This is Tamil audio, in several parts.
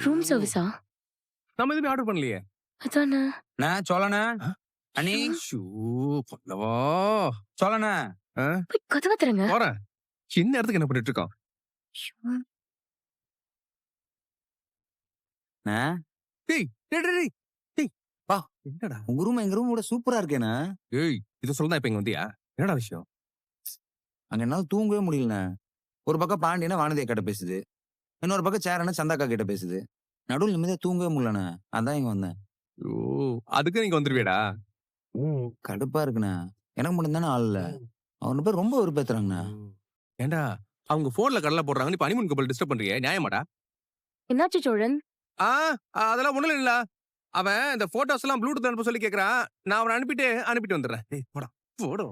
ரூம் சர்வீஸா? நம்ம எதுவுமே ஆர்டர் பண்ணலையே. அதானே. நான் சொல்லணா ஆ? அனி ஷூ பல்லவா. சொல்லணா போய் கதவை திறங்க. போறேன். சின்ன இடத்துக்கு என்ன பண்ணிட்டு இருக்கான்? டேய் டேய் டேய் டேய். டேய் வா. என்னடா? உங்க ரூம் எங்க ரூம் விட சூப்பரா இருக்கேண்ணா. ஏய் இத சொல்லதான் இப்ப இங்க வந்தியா? என்னடா விஷயம்? அங்க என்னால தூங்கவே முடியலண்ணா. ஒரு பக்கம் பாண்டியனா வானதியா கிட்ட பேசுது, இன்னொரு பக்கம் சேரனா சந்தாக்கா கிட்ட பேசுது. நடுவில் நிம்மதியா தூங்கவே முடியலண்ணா. அதான் இங்க வந்தேன். ஓ அதுக்கு நீங்க வந்துருவியடா. கடுப்பா இருக்குண்ணா. எனக்கு மட்டும் தானே ஆள் இல்ல. அவங்க பேர் ரொம்ப வெறுப்பேத்துறாங்கண்ணா. ஏண்டா அவங்க போன்ல கடலை போடுறாங்க, இப்ப ஹனிமூன் கப்பல் டிஸ்டர்ப் பண்றியே, நியாயமாடா? என்னாச்சு சோழன்? ஆ அதெல்லாம் ஒண்ணும் இல்ல. அவன் இந்த போட்டோஸ் எல்லாம் ப்ளூடூத் அனுப்ப சொல்லி கேக்குறான். நான் அவனை அனுப்பிட்டு வந்துடுறேன். ஏய் போடா போடா.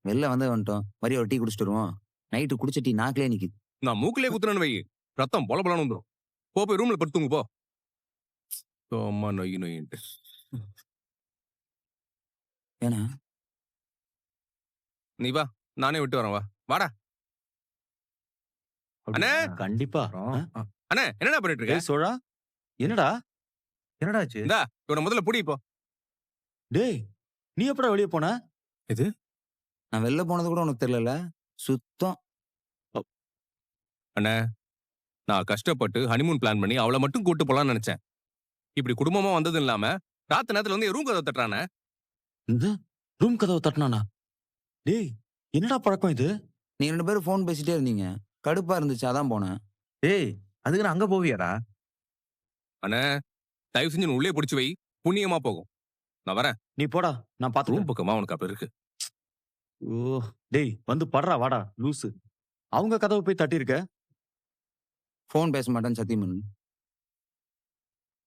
வெளில வந்து வந்துட்டோம். வரி ஒரு டீ குடிச்சிட்டு வருவோம். நைட்டு குடிச்ச டீ நாக்கிலே நிக்குது. நான் மூக்கிலே குத்துறேன்னு வை, ரத்தம் பொல பொலன்னு வந்துடும். போய் ரூம்ல படுத்து தூங்கு போ. அம்மா நொய் நொயின்ட்டு. ஏன்னா நீ வா, நானே விட்டு வரேன். வா வாடா. அண்ணே கண்டிப்பா. அண்ணே என்னடா பண்ணிட்டு இருக்க? டேய் சோழா, என்னடா என்னடா ஆச்சு? இந்தா இவனை முதல்ல புடி இப்போ. டேய் நீ எப்படா வெளிய போன? நான் வெளில போனது கூட உனக்கு தெரியல. சுத்தம். அண்ணே நான் கஷ்டப்பட்டு ஹனிமூன் பிளான் பண்ணி அவளை மட்டும் கூட்டு போலாம்னு நினைச்சேன். இப்படி குடும்பமா வந்தது இல்லாம ராத்திரி நேரத்துல வந்து ரூம் கதவை தட்டுறானே. இந்த ரூம் கதவை தட்டினானா? டேய் என்னடா பழக்கம் இது? நீ 2 பேரும் ஃபோன் பேசிட்டே இருந்தீங்க. கடுப்பா இருந்துச்சு, அதான் போனேன். டேய் அதுக்கு நான் அங்க போவியாடா? அண்ணே தயவு செஞ்சு நீ உள்ளே பிடிச்சு வை, புண்ணியமா போகும். நான் வரேன். நீ போடா, நான் பாத்துக்கிறேன். ரூம் பக்கமா உனக்கு அப்ப இருக்கு. ஓ டேய் வந்து படுறா வாடா லூசு. அவங்க கதவை போய் தட்டியிருக்க. ஃபோன் பேச மாட்டேன்னு சத்தியம் பண்ணு.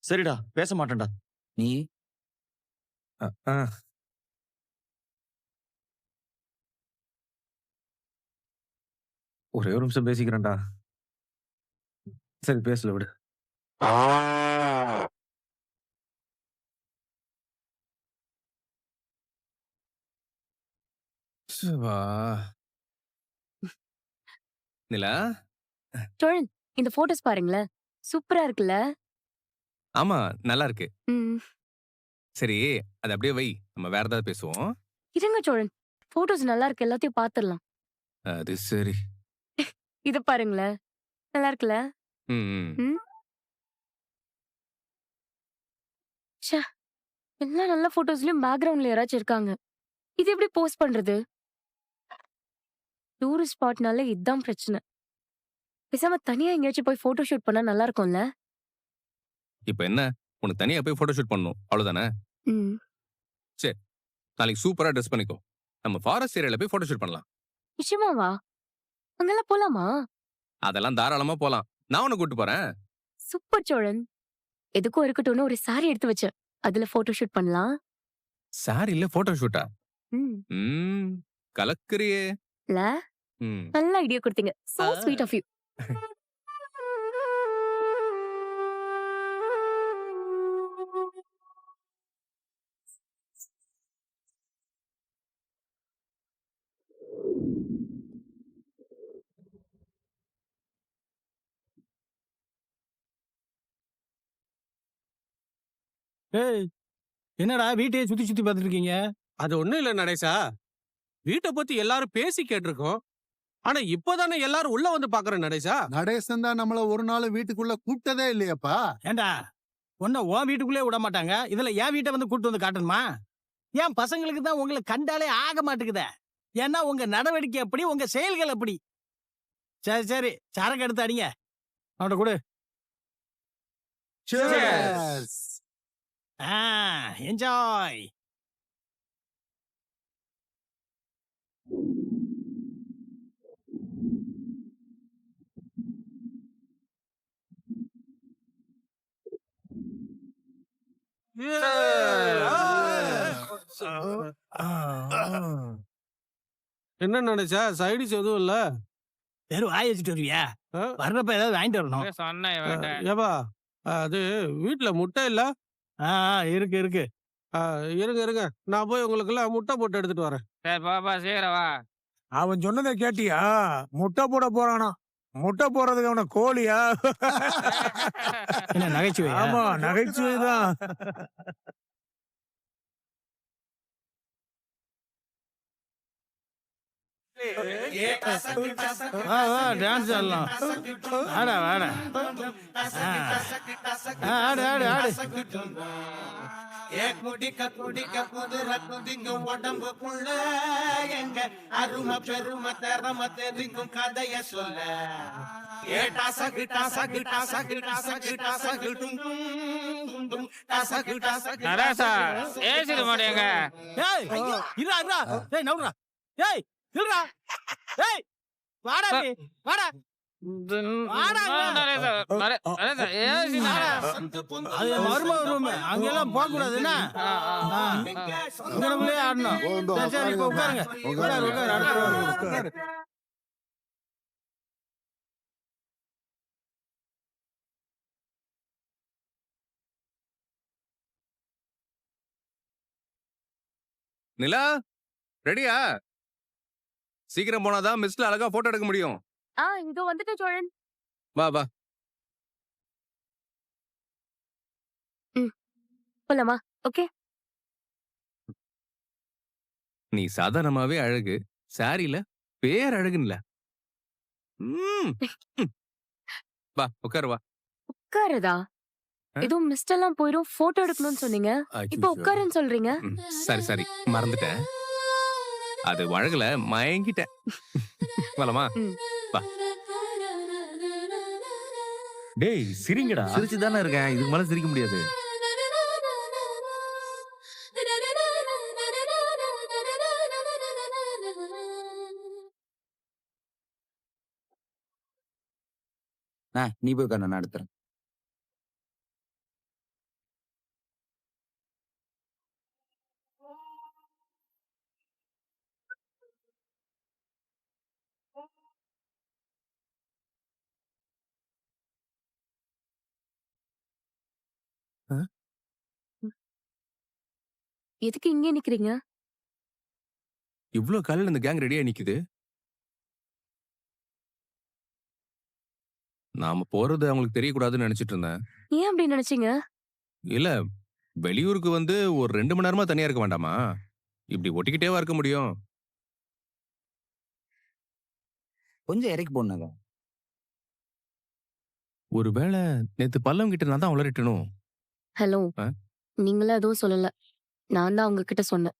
சரிடா பேச மாட்டேன்டா. நீ ஒரே ஒரு நிமிஷம் பேசிக்கிறேன்டா. சரி பேசல விடு. வா நிலா. சோழன், இந்த போட்டோஸ் பாருங்களேன். சூப்பரா இருக்குல்ல? ஆமா நல்லா இருக்கு. ம். சரி அது அப்படியே வை, நம்ம வேற ஏதாவது பேசுவோம். இருங்க சோழன், போட்டோஸ் நல்லா இருக்கு, எல்லாத்தையும் பாத்துடலாம். அது சரி. இது பாருங்களேன், நல்லா இருக்குல்ல? ம், ம். ம். ச்சே, எல்லா நல்ல போட்டோஸ்லயும் பேக்ரவுண்ட்ல யாராச்சும் இருக்காங்க. இது எப்படி போஸ்ட் பண்றது? டூரிஸ்ட் ஸ்பாட்னால இதான் பிரச்சனை. பேசாம தனியா எங்கேயாச்சும் போய் போட்டோ ஷூட் பண்ணா நல்லா இருக்கும்ல? இப்ப என்ன, உனக்கு தனியா போய் போட்டோ ஷூட் பண்ணணும் அவ்வளவுதானே? ம். நாளைக்கு சூப்பரா ட்ரெஸ் பண்ணிக்கோ, நம்ம ஃபாரஸ்ட் ஏரியால போய் போட்டோ ஷூட் பண்ணலாம். நிச்சயமாவா? அங்கெல்லாம் போலாமா? அதெல்லாம் தாராளமா போலாம். நான் உன்னை கூட்டு போறேன். சூப்பர் சோழன். எதுக்கும் இருக்கட்டும்னு ஒரு சாரி எடுத்து வச்சேன். அதுல போட்டோ ஷூட் பண்ணலாம். சாரில போட்டோ ஷூட்டா? ம். ம் கலக்குறியே. இல்ல? ம். நல்ல ஐடியா கொடுத்தீங்க. So sweet of you. ஏய் என்னடா வீட்டையே சுத்தி சுத்தி பார்த்துட்டு இருக்கீங்க? அது ஒண்ணும் இல்ல நடேசா, வீட்டை பத்தி எல்லாரும் பேசி கேட்டிருக்கோம். ஆனா இப்பதானே எல்லாரும் உள்ள வந்து பாக்குறேன் நடேசா. நடேசன் தான் நம்மள ஒரு நாள் வீட்டுக்குள்ள கூப்பிட்டதே இல்லையப்பா. ஏண்டா உன்னை உன் வீட்டுக்குள்ளே விட மாட்டாங்க, இதுல என் வீட்டை வந்து கூட்டு வந்து காட்டணுமா? ஏன் பசங்களுக்கு தான் உங்களை கண்டாலே ஆக மாட்டேங்குதே. ஏன்னா உங்க நடவடிக்கை அப்படி, உங்க செயல்கள் அப்படி. சரி சரி, சரக்கு எடுத்து அடிங்க. அவட கொடு. Cheers. என்ஜாய். என்ன நடேசா, சைடிஸ் எதுவும் இல்ல? வெறும் வாய் வச்சுட்டு வருவியா? வர்றப்ப ஏதாவது வாங்கிட்டு வரணும். ஏப்பா அது வீட்டுல முட்டை இல்ல? இருக்கு இருக்கு. இருங்க இருங்க, நான் போய் உங்களுக்கு எல்லாம் முட்டை போட்டு எடுத்துட்டு வரேன். சரி பாப்பா சீக்கிரம் வா. அவன் சொன்னதை கேட்டியா? முட்டை போட போறானா? முட்டை போடுறதுக்கு அவன கோழியா? என்ன நகைச்சுவை? ஆமா, நகைச்சுவைதான். வா வா டான்ஸ் ஆடலாம். ஆடா ஆடா. ஆடு ஆடு ஆடு. உடம்புக்குள்ள எங்க அருமை பெருமை திறமை தெரிக்கும் கதைய சொல்ல ஏய் இருடா இருடா. ஏய் நவுறா. ஏய் இருடா. ஏய் வாடா நீ. வாடா. அது மருமக ரூம். அங்கெல்லாம் போக கூடாது என்ன? இங்கனக்குள்ளே ஆடணும். சரி இப்ப உட்காருங்க. உட்காரு உட்காரு. அடுத்து உட்காரு. நிலா ரெடியா? சீக்கிரம் போனாதான் மிஸ்ல அழகா போட்டோ எடுக்க முடியும். இதோ வந்துட்டு சோழன். வா வா. போலாமா? ஓகே. நீ சாதாரணமாவே அழகு, சாரியில பேர் அழகுன்னுல. வா உட்காரு வா. உட்காருதா? ஏதோ மிஸ்ட் எல்லாம் போயிடும் போட்டோ எடுக்கணும்னு சொன்னீங்க. இப்ப உட்காருன்னு சொல்றீங்க. சரி சரி மறந்துட்டேன். அது அழகுல மயங்கிட்டேன். வரலாமா? வா. டேய் சிரிங்கடா. சிரிச்சு தானே இருக்கேன். இதுக்கு மேல சிரிக்க முடியாது. நீ போய் உட்காரு, நான் எடுத்துறேன். எதுக்கு இங்கே நிக்கிறீங்க? இவ்ளோ காலையில இந்த கேங் ரெடியா நிக்குது. நாம போறது அவங்களுக்கு தெரியக்கூடாதுன்னு நினைச்சிட்டு இருந்தேன். ஏன் அப்படி நினைச்சீங்க? இல்ல வெளியூருக்கு வந்து ஒரு 2 மணி நேரமா தனியா இருக்க வேண்டாமா? இப்படி ஒட்டிக்கிட்டேவா இருக்க முடியும்? கொஞ்சம் இறக்கி போடணுங்க. ஒருவேளை நேத்து பல்லவன் கிட்ட நான் தான் உளறிட்டனும். ஹலோ. ஆ? நீங்களா எதுவும் சொல்லல. நான் தான் அவங்க கிட்ட சொன்னேன்.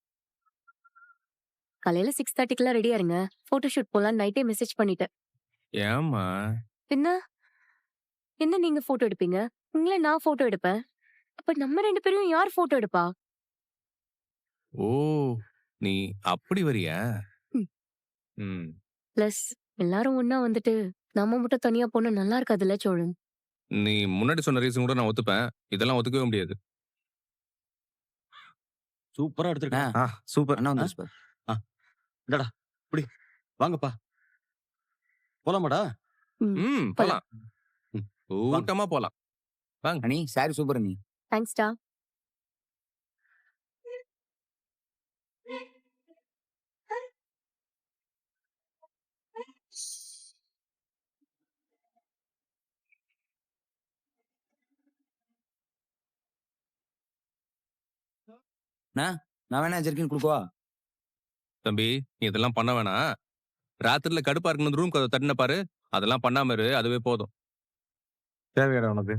காலையில 6:30க்குலாம் ரெடியா இருங்க. போட்டோ ஷூட் போலாம் நைட்டே மெசேஜ் பண்ணிட்டேன். ஏம்மா? பின்ன என்ன நீங்க போட்டோ எடுப்பீங்க? உங்களே நான் போட்டோ எடுப்பேன். அப்ப நம்ம 2 பேரையும் யார் போட்டோ எடுப்பா? ஓ நீ அப்படி வரியா? ம். ம். பிளஸ் எல்லாரும் ஒண்ணா வந்துட்டு நம்ம மட்டும் தனியா போனா நல்லா இருக்காதுல்ல சோழன். நீ முன்னாடி சொன்ன ரீசன் கூட நான் ஒத்துப்பேன். இதெல்லாம் ஒத்துக்கவே முடியாது. சூப்பரா எடுத்துருக்க. சூப்பர். அண்ணா வந்துருச்சு பாரு. இந்தடா இப்படி வாங்கப்பா. போலாமாடா? ம் போலாம். கூட்டமா போலாம். அண்ணி சாரி சூப்பர் அண்ணி. தேங்க்ஸ்டா. நான் வேணா ஜெர்கின் கொடுக்கவா? தம்பி நீ இதெல்லாம் பண்ண வேணாம். ராத்திரில கடுப்பா இருக்கணும் ரூம் கதவை தட்டின பாரு. அதெல்லாம் பண்ணாம இரு, அதுவே போதும். தேவையாடா உனக்கு?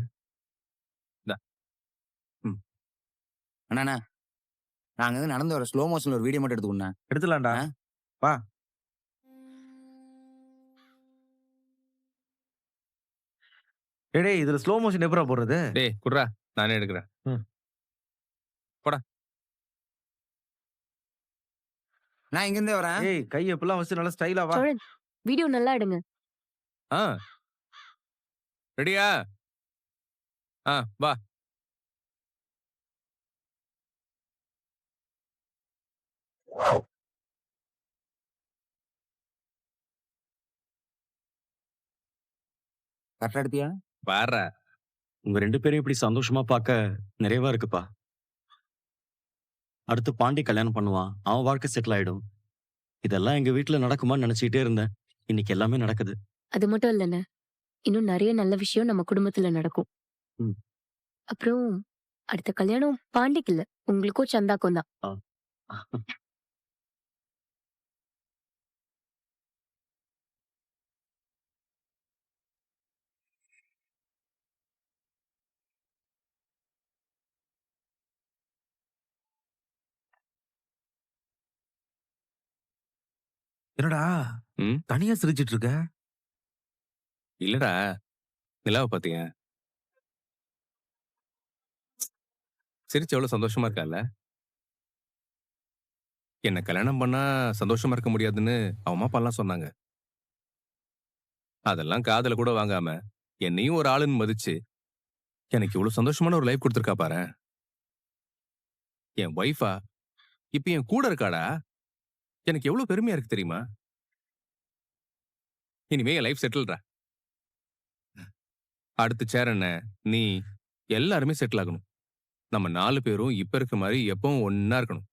அண்ணா நாங்க வந்து நடந்து வர ஸ்லோ மோஷன்ல ஒரு வீடியோ மட்டும் எடுத்துக்கோண்ணா. எடுத்துலாம்டா. வா. டேய் இதுல ஸ்லோ மோஷன் எப்பரா போடுறது? டேய் குட்ரா, நானே எடுக்கிறேன். போடா. நான் இங்க இருந்தே வரேன். ஏய் கை எப்பலாம் வச்சு நல்லா ஸ்டைலா வா. சோழன் வீடியோ நல்லா எடுங்க. ரெடியா? வா. கரெக்டா எடுத்தியா? பாரு. உங்க 2 பேரையும் இப்படி சந்தோஷமா பார்க்க நிறைவா இருக்குப்பா. அடுத்து பாண்டி கல்யாணம் பண்ணுவான். அவன் வாழ்க்கை செட்டில் ஆயிடும். இதெல்லாம் எங்க வீட்ல நடக்குமான்னு நினைச்சிட்டே இருந்தேன். இன்னைக்கு எல்லாமே நடக்குது. அது மட்டும் இல்லைண்ணே, இன்னும் நிறைய நல்ல விஷயம் நம்ம குடும்பத்துல நடக்கும். ம். அப்புறம் அடுத்த கல்யாணம் பாண்டிக்கு இல்ல, உங்களுக்கும் சந்தாக்கும் தான். ஆ. என்னடா ம் தனியா சிரிச்சிட்டு இருக்க? இல்லடா, நிலாவை பாத்தீங்க? சிரிச்சு எவ்வளவு சந்தோஷமா இருக்கால? என்ன கல்யாணம் பண்ணா சந்தோஷமா இருக்க முடியாதுன்னு அவன் அம்மா அப்பா எல்லாம் சொன்னாங்க. அதெல்லாம் காதுல கூட வாங்காம என்னையும் ஒரு ஆளுன்னு மதிச்சு எனக்கு இவ்வளவு சந்தோஷமான ஒரு லைஃப் கொடுத்துருக்கா பாரேன். என் ஒய்ஃபா இப்ப என் கூட இருக்காடா. எனக்கு எவ்வளவு பெருமையா இருக்கு தெரியுமா? இனிமே என் லைஃப் செட்டில்டா. அடுத்து சேரண்ண, நீ எல்லாருமே செட்டில் ஆகணும். நம்ம 4 பேரும் இப்ப இருக்க மாதிரி எப்பவும் ஒண்ணா இருக்கணும்.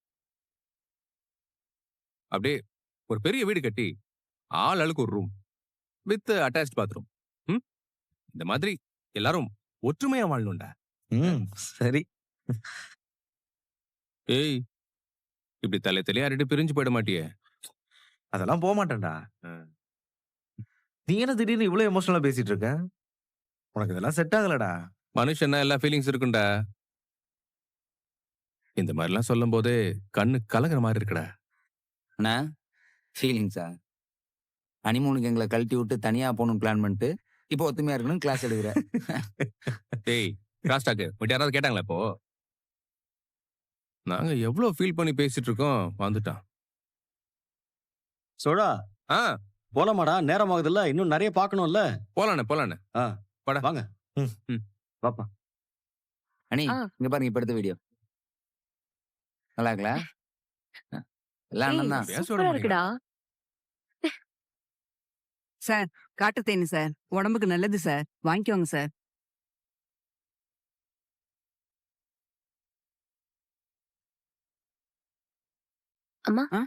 அப்படியே ஒரு பெரிய வீடு கட்டி ஆள் ஆளுக்கு ஒரு ரூம் வித் அட்டாச்ட் பாத்ரூம். இந்த மாதிரி எல்லாரும் ஒற்றுமையா வாழணும்டா. ம் சரி. ஏய், இப்படி தலை தலையாரிட்டு பிரிஞ்சு போயிட மாட்டியே? அதெல்லாம் போக மாட்டேன்டா. நீ என்ன திடீர்னு இவ்வளவு எமோஷனலா பேசிட்டு இருக்க? உனக்கு இதெல்லாம் செட் ஆகலடா. மனுஷன்னா எல்லா ஃபீலிங்ஸ் இருக்கும்டா. இந்த மாதிரிலாம் சொல்லும் போதே கண்ணு கலங்குற மாதிரி இருக்குடா. அண்ணா ஃபீலிங்ஸா? ஹனிமூனுக்கு எங்களை கழட்டி விட்டு தனியா போகணும்னு பிளான் பண்ணிட்டு இப்போ ஒத்துமையா இருக்கணும்னு கிளாஸ் எடுக்கிற. டேய், கிராஸ் டாக் பட் யாராவது கேட்டாங்களா இப்போ? நாங்க எவ்வளவு ஃபீல் பண்ணி பேசிட்டு இருக்கோம், வந்துட்டான். சோழா, ஆ போலாமாடா? நேரம் ஆகுதுல்ல, இன்னும் நிறைய பார்க்கணும்ல. போலானே போலானே. ஆ, வாடா. வாங்க. பாப்பா. அனி ஆ. இங்க பாருங்க, இப்ப எடுத்த வீடியோ நல்லா இருக்கல? எல்லாம் அண்ணன் தான். பேச விட சூப்பரா இருக்குடா. சார், காட்டு தேனி சார், உடம்புக்கு நல்லது சார், வாங்கிக்கோங்க சார். அம்மா, ஆ?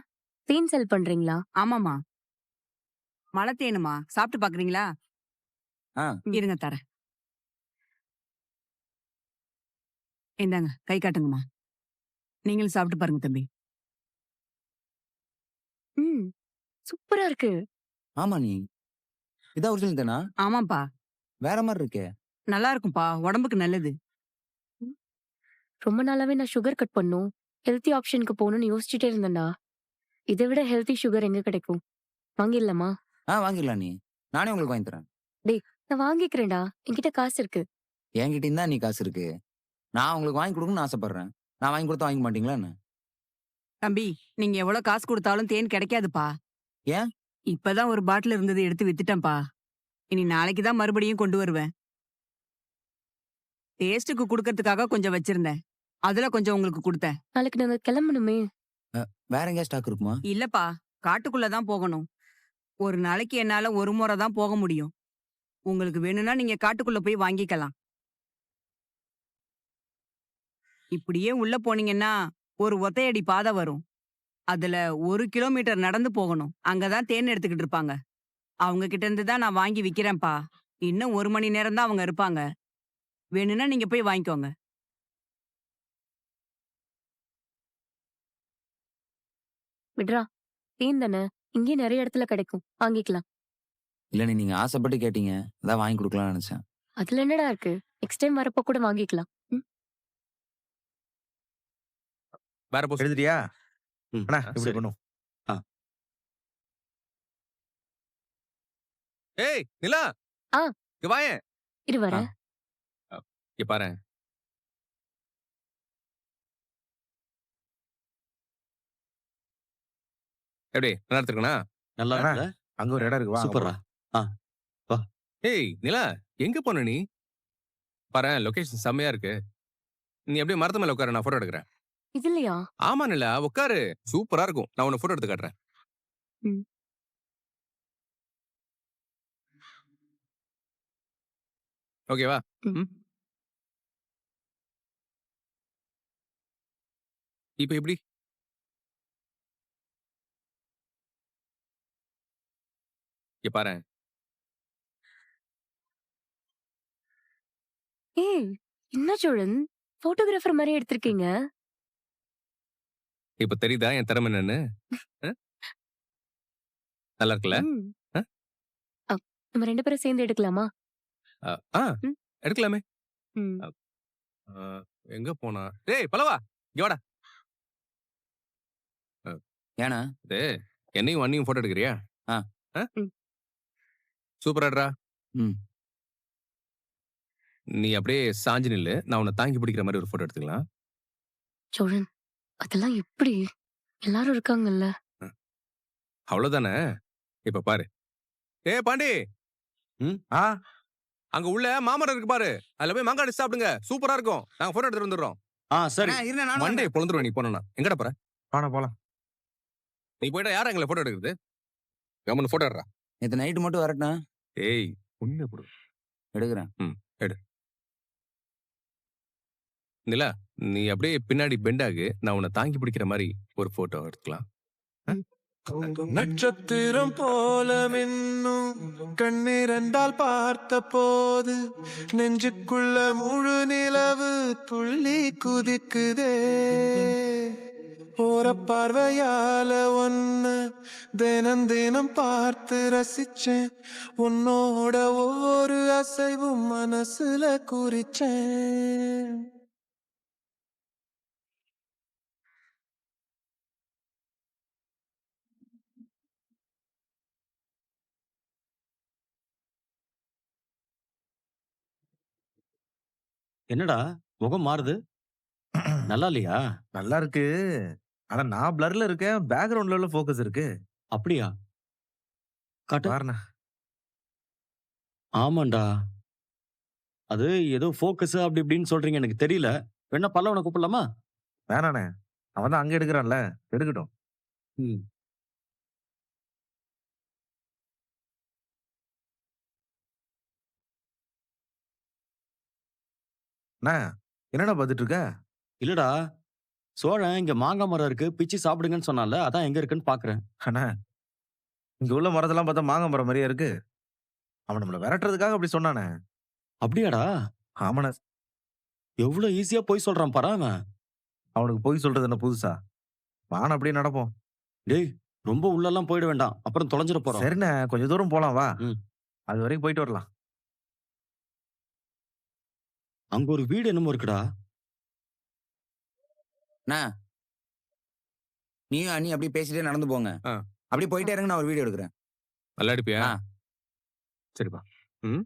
தேன் செல் பண்றீங்களா? ஆமாமா. மழை தேனுமா, சாப்பிட்டு பாக்குறீங்களா? ஆ. இருங்க தரேன். இந்தாங்க, கை காட்டுங்கம்மா. நீங்களும் சாப்பிட்டு பாருங்க தம்பி. ம், சூப்பரா இருக்கு. ஆமா நீ இதான் ஒரிஜினல் தானா? ஆமாப்பா, வேற மாதிரி இருக்கே. நல்லா இருக்கும்பா, உடம்புக்கு நல்லது. ரொம்ப நாளாவே நான் சுகர் கட் பண்ணும், ஹெல்த்தி ஆப்ஷனுக்கு போகணும்னு யோசிச்சுட்டே இருந்தேன்டா. இதை விட ஹெல்த்தி சுகர் எங்க கிடைக்கும்? வாங்கிடலாமா? வாங்கிடலாம் நீ. நானே உங்களுக்கு வாங்கி தரேன். நான் வாங்கிக்கிறேன்டா, என்கிட்ட காசு இருக்கு. என்கிட்ட இருந்தா நீ காசு இருக்கு. நான் உங்களுக்கு வாங்கி கொடுக்கணும்னு ஆசைப்படுறேன். நான் வாங்கி கொடுத்தா வாங்க மாட்டீங்களா என்ன? தம்பி, நீங்க எவ்வளவு காசு கொடுத்தாலும் தேன் கிடைக்காதுப்பா. ஏன்? இப்பதான் ஒரு பாட்டில் இருந்தது எடுத்து வித்துட்டேன்ப்பா. இனி நாளைக்கு தான் மறுபடியும் கொண்டு வருவேன். டேஸ்டுக்கு குடுக்கறதுக்காக கொஞ்சம் வச்சிருந்தேன், அதுல கொஞ்சம் உங்களுக்கு கொடுத்தேன். நாளைக்கு நாங்க கிளம்பணுமே. வேற எங்கேயா ஸ்டாக் இருக்குமா? இல்லப்பா, காட்டுக்குள்ளதான் போகணும். ஒரு நாளைக்கு என்னால ஒரு முறை தான் போக முடியும். உங்களுக்கு வேணும்னா நீங்க காட்டுக்குள்ள போய் வாங்கிக்கலாம். இப்படியே உள்ள போனீங்கன்னா ஒரு ஒத்தையடி பாதை வரும். அதுல 1 கிலோமீட்டர் நடந்து போகணும். அங்கதான் தேன் எடுத்துக்கிட்டு இருப்பாங்க. அவங்க கிட்ட இருந்து தான் நான் வாங்கி விக்கிறேன்ப்பா. இன்னும் 1 மணி நேரம் தான் அவங்க இருப்பாங்க. வேணும்னா நீங்க போய் வாங்கிக்கோங்க. விட்றா, தேன் தானே, இங்கேயே நிறைய இடத்துல கிடைக்கும், வாங்கிக்கலாம். இல்ல நீங்க ஆசைப்பட்டு கேட்டீங்க, அதான் வாங்கி கொடுக்கலாம்னு நினைச்சேன். அதுல என்னடா இருக்கு? நெக்ஸ்ட் டைம் வரப்போ கூட வாங்கிக்கலாம். வேற போஸ். எழுதுறியா? ம், அண்ணா இப்படி சரி. பண்ணும். ஏய் நிலா, ஆ. இங்க வாயேன். இரு வரேன். இங்க பாரு. எப்படி நல்லா எடுத்துக்கணா? நல்லா அண்ணா, இருக்குல்ல? அங்க ஒரு இடம் இருக்கு, வா, அங்க சூப்பர்ரா. போலாம். ஏய் நிலா, எங்க போன நீ? பாரு, லொகேஷன் செம்மையா இருக்கு. நீ அப்படியே மரத்து மேல உட்காரு, நான் போட்டோ எடுக்கிறேன். இது இல்லையா? ஆமா நிலா, உட்காரு. சூப்பரா இருக்கும். நான் உன்னை போட்டோ எடுத்து காட்டுறேன். ம். ஓகேவா? ம். இப்ப எப்படி? இங்க பாரேன். ஏய், என்ன சோழன் போட்டோகிராஃபர் மாதிரி எடுத்திருக்கீங்க. இப்ப தெரியுதா என் திறமை என்னன்னு? அ? நல்லா இருக்குல்ல? ம். அ? நம்ம 2 பேரும் சேர்ந்து எடுக்கலாமா? அ, ஆ, ம். எடுக்கலாமே. ம். அ, எங்க போனா? டேய் பலவா, இங்க வாடா. ஏன்னா இது என்னையும் அண்ணியும் போட்டோ எடுக்கிறியா? ஆ. அ? ம். சூப்பராடுறா. ம். நீ அப்படியே சாஞ்சு நில்லு. நான் உன்னை தாங்கி பிடிக்கிற மாதிரி ஒரு போட்டோ எடுத்துக்கலாம். சோழன், அதெல்லாம் எப்படி? எல்லாரும் இருக்காங்கல்ல. அவ்வளவுதானே? இப்ப பாரு. ஏய் பாண்டி, ஆ அங்க உள்ள மாமரம் இருக்கு பாரு. அதுல போய் மாங்காய் அடிச்சு சாப்பிடுங்க. சூப்பரா இருக்கும். நாங்க போட்டோ எடுத்துட்டு வந்துடுறோம். சரி. அண்ணா, இருண்ணே, நானும் மண்டே வரேன். பொழந்துருவேன் நீ போனா. எங்கடா போற? வாடா போலாம். நீ போயிட்டா யார் எங்களை போட்டோ எடுக்கிறது? கம்மனு போட்டோ எடுறா. நேத்து நைட்டு மட்டும் வரட்டா ஏய் உண்மை போடு. எடுக்கிறேன். எடு. நிலா, நீ அப்படியே பின்னாடி பெண்ட் ஆகு. நான் உன்னை தாங்கி பிடிக்கிற மாதிரி ஒரு போட்டோ எடுத்துக்கலாம். நட்சத்திரம் போல மின்னும் கண்ணிரண்டால் பார்த்த போது நெஞ்சுக்குள்ள முழு நிலவு துள்ளி குதிக்குதே. போற பார்வையால ஒன்னு தினம் தினம் பார்த்து ரசிச்சேன். உன்னோட ஒவ்வொரு அசைவும் மனசுல குறிச்சேன். என்னடா முகம் மாறுது? நல்லா இல்லையா? நல்லா இருக்கு. ஆனா நான் பிளர்ல இருக்கேன். பேக்ரவுண்ட்ல உள்ள ஃபோக்கஸ் இருக்கு. அப்படியா? காட்டு. பாருண்ணா. ஆமாண்டா. அது ஏதோ ஃபோக்கஸ் அப்படி இப்படின்னு சொல்றீங்க எனக்கு தெரியல. வேணா பல்லவனை கூப்பிடலாமா? வேணாண்ணே. அவன் தான் அங்க எடுக்கிறான்ல. எடுக்கட்டும். ம். அண்ணா, என்னடா பார்த்துட்டு இருக்க? இல்லடா. சோழன் இங்க மாங்காய் மரம் இருக்கு. பிச்சு சாப்பிடுங்கன்னு சொன்னான்ல. அதான் எங்க இருக்குன்னு பாக்குறேன். அண்ணா, இங்க உள்ள மரத்தெல்லாம் பார்த்தா மாங்காய் மரம் மாதிரியே இருக்கு. அவன் நம்மள விரட்டுறதுக்காக அப்படி சொன்னானே. அப்படியாடா? ஆமாண்ணா. எவ்வளவு ஈஸியா போய் சொல்றான் பாரா அவன். அவனுக்கு போய் சொல்றது என்ன புதுசா? வான அப்படியே நடப்போம். டேய், ரொம்ப உள்ளெல்லாம் போயிட வேண்டாம். அப்புறம் தொலைஞ்சிட போறோம். சரிண்ணே, கொஞ்சம் தூரம் போலாம் வா. ம். அது வரைக்கும் போயிட்டு வரலாம். அங்க ஒரு வீடு என்னமோ இருக்குடா. அண்ணா, நீயும் அண்ணி அப்படியே பேசிட்டே நடந்து போங்க. ஆ. அப்படியே போயிட்டே இருங்க, நான் ஒரு வீடியோ எடுக்கிறேன். நல்லா அடிப்பியா? ஆ. சரிப்பா. ம்.